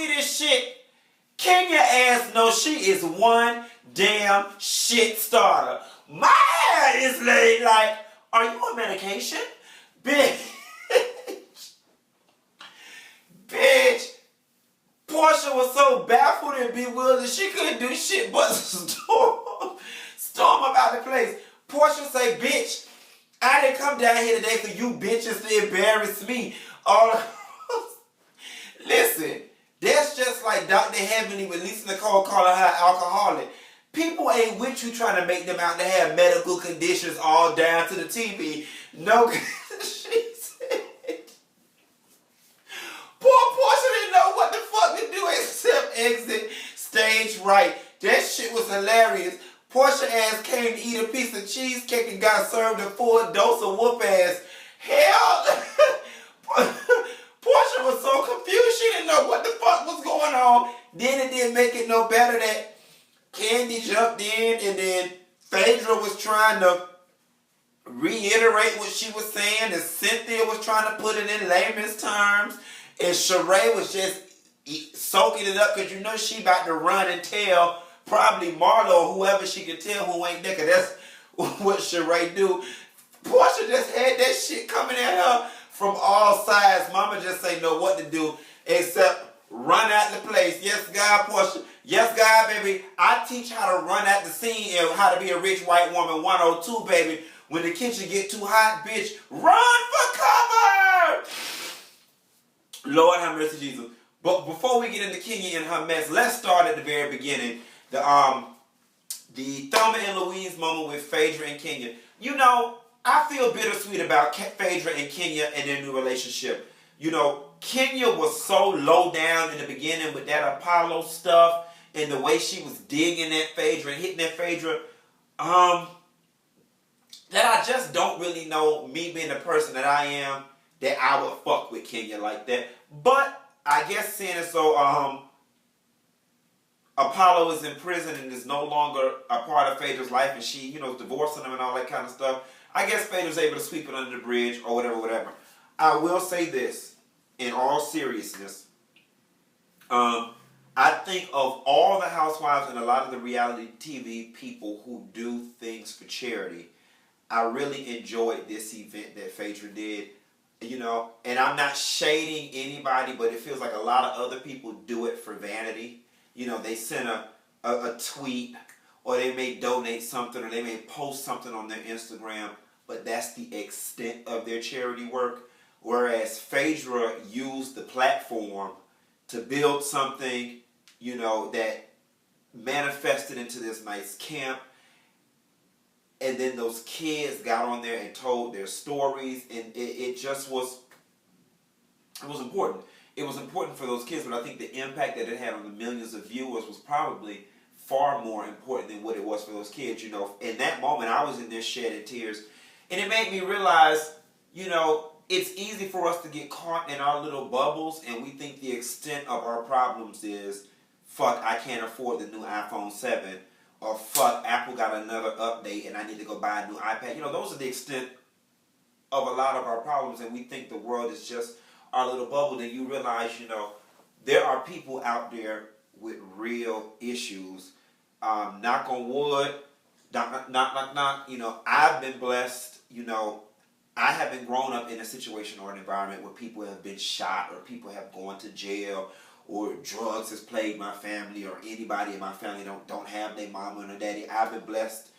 see this shit? Kenya ass knows she is one damn shit starter. My ass is laid like, are you on medication? Bitch. Bitch. Porsha was so baffled and bewildered she couldn't do shit but storm about the place. Porsha say, bitch, I didn't come down here today for you bitches to embarrass me. Listen, that's just like Dr. Heavenly with Lisa Nicole calling her alcoholic. People ain't with you trying to make them out to have medical conditions all down to the TV. No, she said. Poor Porsha didn't know what the fuck to do except exit stage right. That shit was hilarious. Porsha ass came to eat a piece of cheesecake and got served a full dose of whoop ass. Hell, Porsha was so confused she didn't know what the fuck was going on. Then it didn't make it no better that Candy jumped in and then Phaedra was trying to reiterate what she was saying and Cynthia was trying to put it in layman's terms and Sheree was just soaking it up because you know she about to run and tell probably Marlo or whoever she could tell who ain't there, 'cause that's what Sheree do. Porsha just had that shit coming at her from all sides. Mama just ain't know what to do except run out the place. Yes, God, Porsha. Yes, God, baby. I teach how to run out the scene and how to be a rich white woman 102, baby. When the kitchen get too hot, bitch, run for cover! Lord have mercy, Jesus. But before we get into Kenya and her mess, let's start at the very beginning. The Thelma and Louise moment with Phaedra and Kenya. You know, I feel bittersweet about Phaedra and Kenya and their new relationship. You know, Kenya was so low down in the beginning with that Apollo stuff and the way she was digging at Phaedra and hitting at Phaedra. That I just don't really know, me being the person that I am, that I would fuck with Kenya like that. But I guess seeing it so, Apollo is in prison and is no longer a part of Phaedra's life and she, you know, is divorcing him and all that kind of stuff. I guess Phaedra's able to sweep it under the bridge or whatever. I will say this, in all seriousness, I think of all the housewives and a lot of the reality TV people who do things for charity, I really enjoyed this event that Phaedra did. You know, and I'm not shading anybody, but it feels like a lot of other people do it for vanity. You know, they send a tweet or they may donate something or they may post something on their Instagram, but that's the extent of their charity work. Whereas Phaedra used the platform to build something, you know, that manifested into this nice camp. And then those kids got on there and told their stories, and it just was, it was important. It was important for those kids, but I think the impact that it had on the millions of viewers was probably far more important than what it was for those kids. You know, in that moment, I was in there shedding tears, and it made me realize, you know, it's easy for us to get caught in our little bubbles, and we think the extent of our problems is, fuck, I can't afford the new iPhone 7. Or fuck, Apple got another update and I need to go buy a new iPad. You know, those are the extent of a lot of our problems, and we think the world is just our little bubble. Then you realize, you know, there are people out there with real issues. Knock on wood, knock. You know, I've been blessed. You know, I haven't grown up in a situation or an environment where people have been shot or people have gone to jail or drugs has plagued my family, or anybody in my family don't have their mama and their daddy. I've been blessed,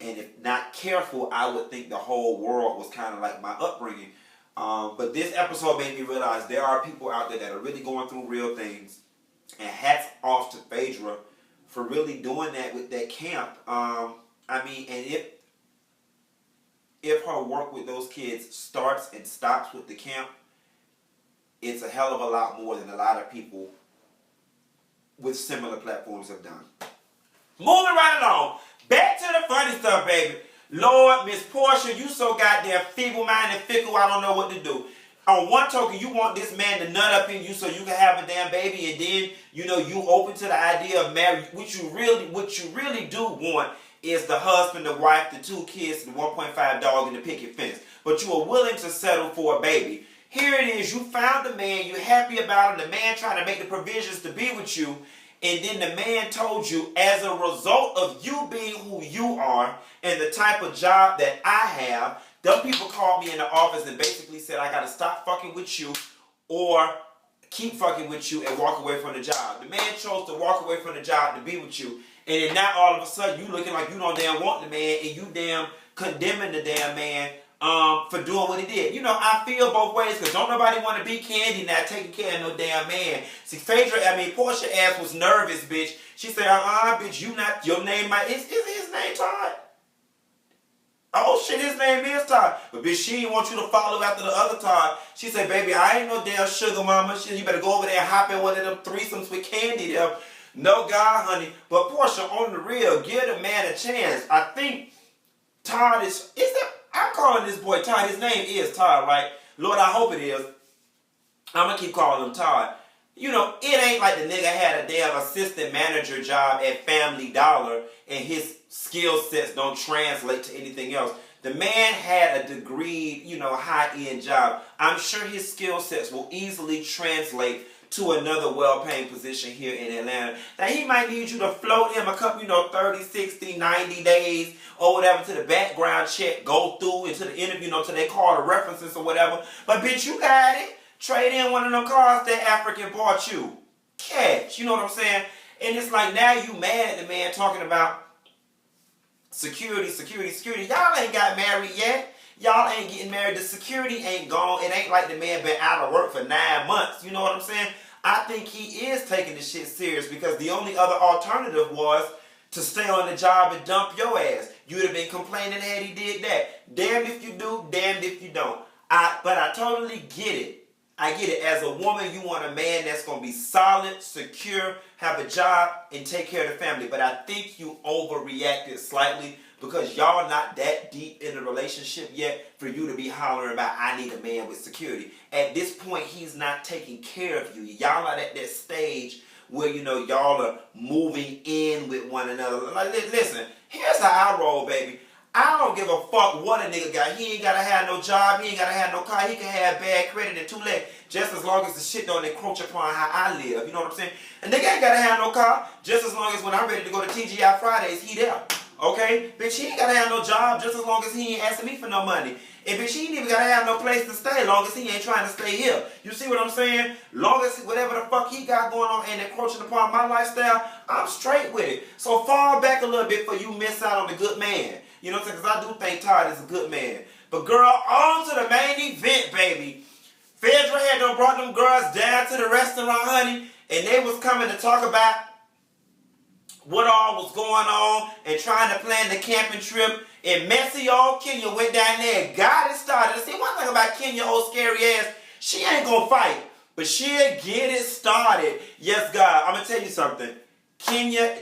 and if not careful, I would think the whole world was kind of like my upbringing. But this episode made me realize there are people out there that are really going through real things, and hats off to Phaedra for really doing that with that camp. I mean, and if her work with those kids starts and stops with the camp, it's a hell of a lot more than a lot of people with similar platforms have done. Moving right along. Back to the funny stuff, baby. Lord, Miss Porsha, you so goddamn feeble-minded, fickle, I don't know what to do. On one token, you want this man to nut up in you so you can have a damn baby, and then, you know, you open to the idea of marriage. What you really do want is the husband, the wife, the 2 kids, the 1.5 dog, and the picket fence. But you are willing to settle for a baby. Here it is, you found the man, you're happy about him, the man trying to make the provisions to be with you, and then the man told you, as a result of you being who you are and the type of job that I have, them people called me in the office and basically said, I gotta stop fucking with you or keep fucking with you and walk away from the job. The man chose to walk away from the job to be with you, and then now all of a sudden you looking like you don't damn want the man, and you damn condemning the damn man for doing what he did. You know, I feel both ways, because don't nobody want to be Candy now taking care of no damn man. See, Porsha ass was nervous, bitch. She said, bitch, you not, your name might, is his name Todd? Oh shit, his name is Todd. But bitch, she didn't want you to follow after the other Todd. She said, baby, I ain't no damn sugar mama. Shit, you better go over there and hop in one of them threesomes with Candy there. No God, honey. But Porsha, on the real, give the man a chance. I think Todd is that, I'm calling this boy Todd. His name is Todd, right? Lord, I hope it is. I'm going to keep calling him Todd. You know, it ain't like the nigga had a damn assistant manager job at Family Dollar and his skill sets don't translate to anything else. The man had a degree, you know, high-end job. I'm sure his skill sets will easily translate to another well-paying position here in Atlanta. Now, he might need you to float him a couple, 30, 60, 90 days or whatever to the background check, go through into the interview, till they call the references or whatever. But, bitch, you got it. Trade in one of them cars that African bought you. Catch. You know what I'm saying? And it's like now you mad at the man talking about security. Y'all ain't got married yet. Y'all ain't getting married. The security ain't gone. It ain't like the man been out of work for 9 months. You know what I'm saying? I think he is taking this shit serious, because the only other alternative was to stay on the job and dump your ass. You would have been complaining had he did that. Damned if you do, damned if you don't. But I totally get it. I get it. As a woman, you want a man that's going to be solid, secure, have a job, and take care of the family. But I think you overreacted slightly, because y'all not that deep in a relationship yet for you to be hollering about, I need a man with security. At this point, he's not taking care of you. Y'all are at that stage where, y'all are moving in with one another. Like, listen, here's how I roll, baby. I don't give a fuck what a nigga got. He ain't gotta have no job. He ain't gotta have no car. He can have bad credit and 2 legs, just as long as the shit don't encroach upon how I live. You know what I'm saying? A nigga ain't gotta have no car, just as long as when I'm ready to go to TGI Fridays, he there. Okay? Bitch, he ain't gotta have no job, just as long as he ain't asking me for no money. And bitch, he ain't even gotta have no place to stay, long as he ain't trying to stay here. You see what I'm saying? Long as whatever the fuck he got going on ain't encroaching upon my lifestyle, I'm straight with it. So fall back a little bit before you miss out on the good man. You know what I'm saying? Because I do think Todd is a good man. But girl, on to the main event, baby. Phaedra had done brought them girls down to the restaurant, honey, and they was coming to talk about what all was going on and trying to plan the camping trip. And messy old Kenya went down there and got it started. See, one thing about Kenya, old scary ass, she ain't gonna fight, but she'll get it started. Yes, God, I'm gonna tell you something. Kenya,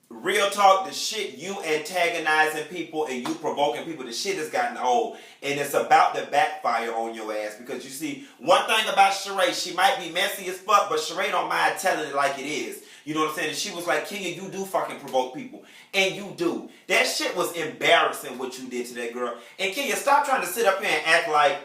real talk, the shit you antagonizing people and you provoking people, the shit has gotten old. And it's about to backfire on your ass. Because you see, one thing about Sheree, she might be messy as fuck, but Sheree don't mind telling it like it is. You know what I'm saying? And she was like, Kenya, you do fucking provoke people. And you do. That shit was embarrassing what you did to that girl. And Kenya, stop trying to sit up here and act like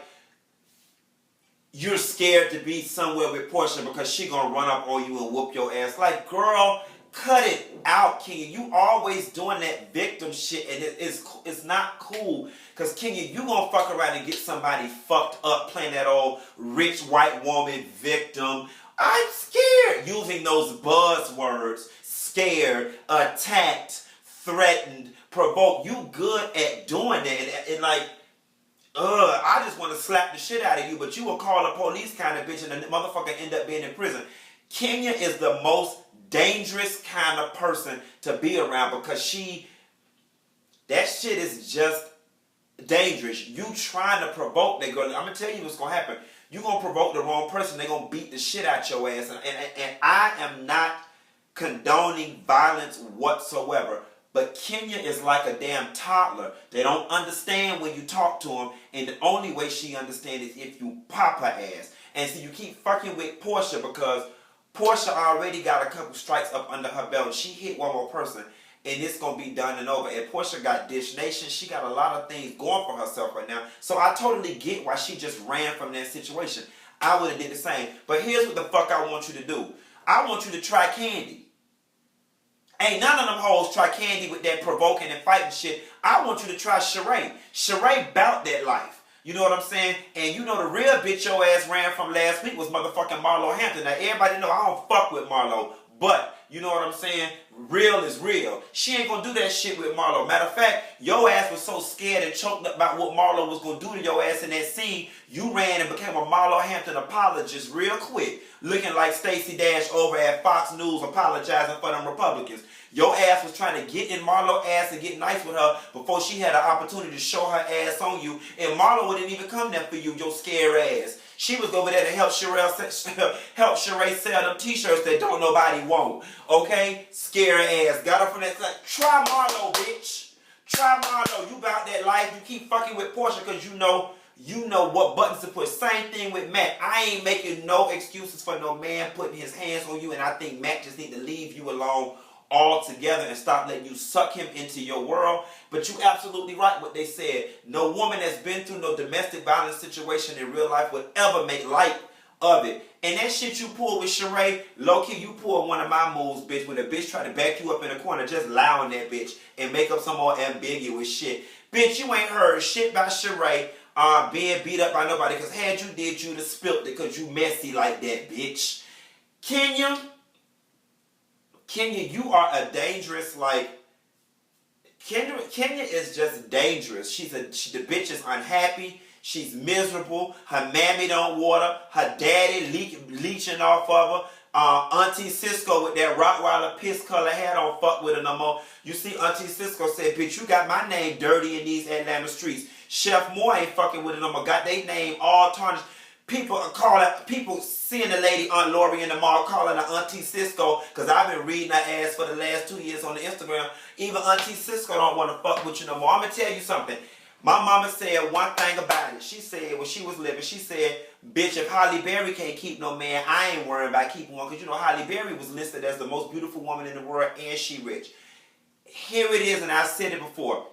you're scared to be somewhere with Porsha because she gonna run up on you and whoop your ass. Like, girl, cut it out, Kenya. You always doing that victim shit, and it's not cool. Because, Kenya, you gonna fuck around and get somebody fucked up playing that old rich white woman victim. I'm scared. Using those buzzwords. Scared, attacked, threatened, provoked. You good at doing that. And like, I just want to slap the shit out of you, but you will call the police kind of bitch and the motherfucker end up being in prison. Kenya is the most dangerous kind of person to be around, because that shit is just dangerous. You trying to provoke that girl. I'm going to tell you what's going to happen. You're going to provoke the wrong person. They're going to beat the shit out your ass. And I am not condoning violence whatsoever. But Kenya is like a damn toddler. They don't understand when you talk to them. And the only way she understands is if you pop her ass. And so you keep fucking with Porsha, because Porsha already got a couple strikes up under her belt. She hit one more person. and it's gonna be done and over. And Porsha got Dish Nation. She got a lot of things going for herself right now. So I totally get why she just ran from that situation. I would have did the same. But here's what the fuck I want you to do. I want you to try Candy. Ain't none of them hoes try Candy with that provoking and fighting shit. I want you to try Sheree. Sheree bout that life. You know what I'm saying? And you know the real bitch your ass ran from last week was motherfucking Marlo Hampton. Now everybody know I don't fuck with Marlo. But, you know what I'm saying? Real is real. She ain't gonna do that shit with Marlo. Matter of fact, your ass was so scared and choked up about what Marlo was gonna do to your ass in that scene, you ran and became a Marlo Hampton apologist real quick. Looking like Stacey Dash over at Fox News apologizing for them Republicans. Your ass was trying to get in Marlo's ass and get nice with her before she had an opportunity to show her ass on you. And Marlo wouldn't even come there for you, your scare ass. She was over there to help Sheree sell them t-shirts that don't nobody want. Okay? Scare ass. Got her from that side. Try Marlo, bitch. Try Marlo. You about that life. You keep fucking with Porsha because you know what buttons to push. Same thing with Matt. I ain't making no excuses for no man putting his hands on you, and I think Matt just need to leave you alone altogether and stop letting you suck him into your world. But you absolutely right what they said. No woman that's been through no domestic violence situation in real life would ever make light of it. And that shit you pull with Sheree, low-key, you pull one of my moves, bitch, when a bitch try to back you up in a corner, just lie on that bitch and make up some more ambiguous shit. Bitch, you ain't heard shit about Sheree being beat up by nobody, because had you did, you'd have spilt it because you messy like that, bitch. Kenya, you are a dangerous, like, Kenya is just dangerous. The bitch is unhappy. She's miserable. Her mammy don't water. Her daddy leeching off of her. Auntie Cisco with that Rottweiler piss color hair don't fuck with her no more. You see, Auntie Cisco said, bitch, you got my name dirty in these Atlanta streets. Chef Moore ain't fucking with it no more. Got their name all tarnished. People seeing the lady Aunt Lori in the mall calling her Auntie Cisco, because I've been reading her ass for the last 2 years on the Instagram. Even Auntie Cisco don't want to fuck with you no more. I'm going to tell you something. My mama said one thing about it. She said when she was living, she said, bitch, if Halle Berry can't keep no man, I ain't worrying about keeping one. Because you know Halle Berry was listed as the most beautiful woman in the world, and she rich. Here it is, and I've said it before.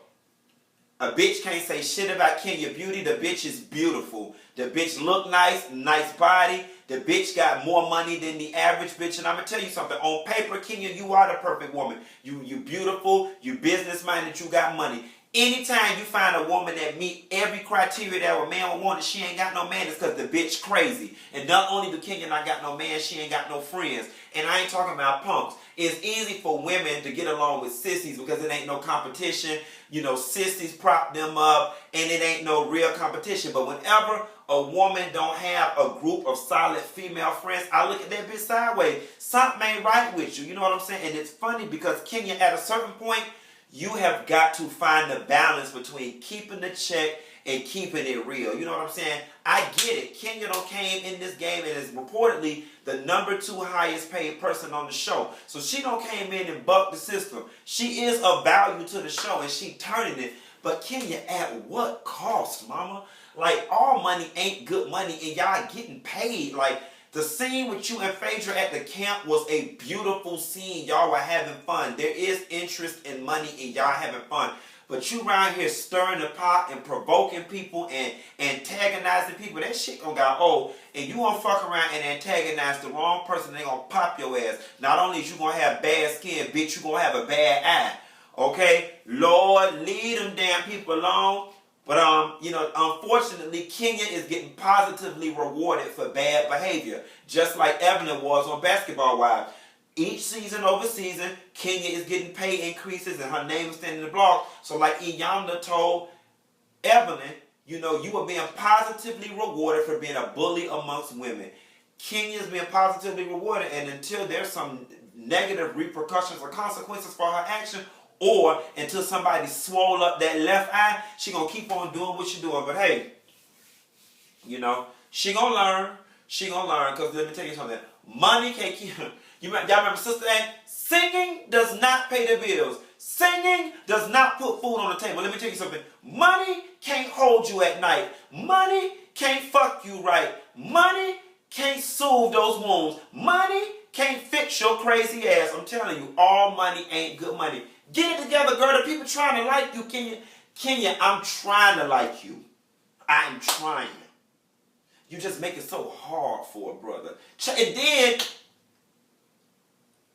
A bitch can't say shit about Kenya Beauty. The bitch is beautiful. The bitch look nice, nice body. The bitch got more money than the average bitch. And I'm going to tell you something. On paper, Kenya, you are the perfect woman. You beautiful, you business-minded, you got money. Anytime you find a woman that meet every criteria that a man would want and she ain't got no man, it's because the bitch crazy. And not only do Kenya not got no man, she ain't got no friends. And I ain't talking about punks. It's easy for women to get along with sissies because it ain't no competition. You know, sissies prop them up and it ain't no real competition. But whenever a woman don't have a group of solid female friends, I look at that bitch sideways. Something ain't right with you. You know what I'm saying? And it's funny because Kenya, at a certain point, you have got to find the balance between keeping the check and keeping it real. You know what I'm saying? I get it. Kenya done came in this game and is reportedly the #2 highest paid person on the show. So she done came in and bucked the system. She is of value to the show and she turning it. But Kenya, at what cost, mama? Like, all money ain't good money and y'all getting paid. Like, the scene with you and Phaedra at the camp was a beautiful scene. Y'all were having fun. There is interest in money and y'all having fun. But you around here stirring the pot and provoking people and antagonizing people, that shit gonna get old. And you gonna fuck around and antagonize the wrong person, they gonna pop your ass. Not only is you gonna have bad skin, bitch, you gonna have a bad eye. Okay? Lord, leave them damn people alone. But, you know, unfortunately, Kenya is getting positively rewarded for bad behavior, just like Evelyn was on Basketball Wives. Each season over season, Kenya is getting pay increases and her name is standing in the blog. So like Iyanda told Evelyn, you know, you are being positively rewarded for being a bully amongst women. Kenya is being positively rewarded, and until there's some negative repercussions or consequences for her action, or until somebody swole up that left eye, she gonna keep on doing what she doing. But hey, you know, she gonna learn. She gonna learn, because let me tell you something. Money can't keep... Y'all remember Sister Ann? Singing does not pay the bills. Singing does not put food on the table. Let me tell you something. Money can't hold you at night. Money can't fuck you right. Money can't soothe those wounds. Money can't fix your crazy ass. I'm telling you, all money ain't good money. Get it together, girl. The people trying to like you, Kenya. Kenya, I'm trying to like you. I'm trying. You just make it so hard for a brother. And then,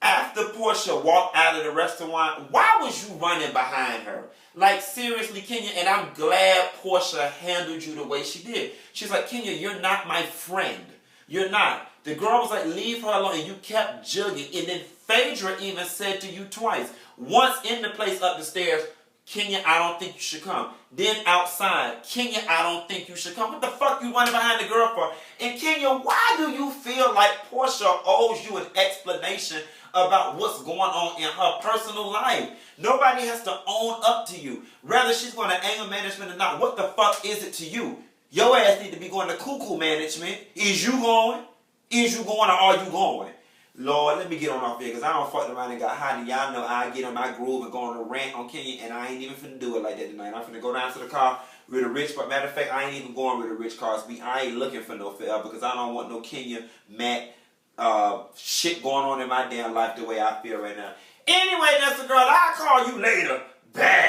after Porsha walked out of the restaurant, why was you running behind her? Like, seriously, Kenya, and I'm glad Porsha handled you the way she did. She's like, Kenya, you're not my friend. You're not. The girl was like, leave her alone, and you kept jugging. And then Phaedra even said to you twice. Once in the place up the stairs, Kenya, I don't think you should come. Then outside, Kenya, I don't think you should come. What the fuck you running behind the girl for? And Kenya, why do you feel like Porsha owes you an explanation about what's going on in her personal life? Nobody has to own up to you. Whether she's going to anger management or not, what the fuck is it to you? Your ass need to be going to cuckoo management. Is you going? Is you going or are you going? Lord, let me get on off here because I don't fuck around and got hot. And y'all know I get on my groove and go on a rant on Kenya, and I ain't even finna do it like that tonight. I'm finna go down to the car with a rich, but matter of fact, I ain't even going with a rich cars. I ain't looking for no fair because I don't want no Kenya, Matt, shit going on in my damn life the way I feel right now. Anyway, that's the girl. I'll call you later. Bad.